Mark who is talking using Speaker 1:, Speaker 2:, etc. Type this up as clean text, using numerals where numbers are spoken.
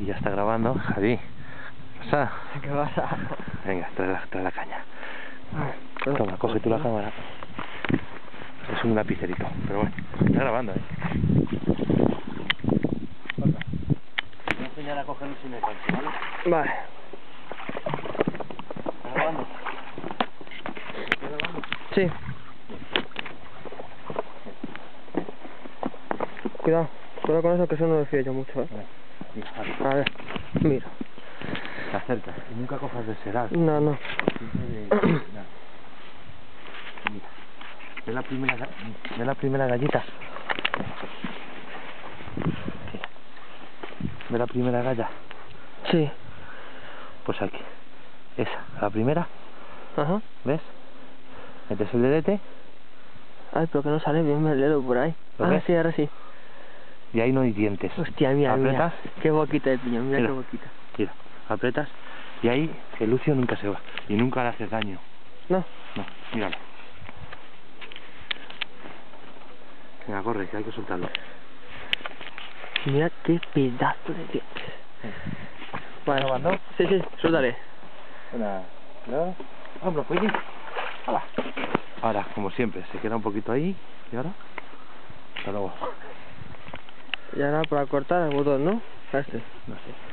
Speaker 1: Y ya está grabando, Javi. ¿Qué pasa?
Speaker 2: ¿Qué pasa?
Speaker 1: Venga, trae la caña. Toma, coge tú la cámara. Es un lapicerito, pero bueno, está grabando, Voy a enseñar a cogerlo sin el gancho, ¿vale?
Speaker 2: Vale.
Speaker 1: ¿Está grabando? ¿Está grabando?
Speaker 2: Sí. Cuidado con eso, que eso no lo fío yo mucho,
Speaker 1: Mira, Javi,
Speaker 2: A ver, mira.
Speaker 1: te acercas y nunca cojas de seral.
Speaker 2: No.
Speaker 1: Siempre de nada. Mira, ve la primera gallita. ¿Ve la primera galla?
Speaker 2: Sí.
Speaker 1: Pues aquí. Esa, la primera.
Speaker 2: Ajá.
Speaker 1: ¿Ves? Metes el dedete
Speaker 2: Ay, pero que no sale bien el dedo por ahí.
Speaker 1: ¿Lo ves?
Speaker 2: Sí, ahora sí.
Speaker 1: y ahí no hay dientes.
Speaker 2: Hostia, mira,
Speaker 1: Apretas.
Speaker 2: mira. Qué boquita de piñón, mira qué boquita.
Speaker 1: Mira, apretas y ahí el lucio nunca se va y nunca le haces daño.
Speaker 2: No.
Speaker 1: No, míralo. Venga, corre, que hay que soltarlo.
Speaker 2: Mira qué pedazo de dientes. Vale.
Speaker 1: ¿Grabando?
Speaker 2: Sí, suéltale.
Speaker 1: Una, dos, vámonos, pues. ¡Hala! Ahora, como siempre, se queda un poquito ahí y ahora, hasta luego.
Speaker 2: Y ahora para cortar el botón, ¿no? Este.
Speaker 1: No sé.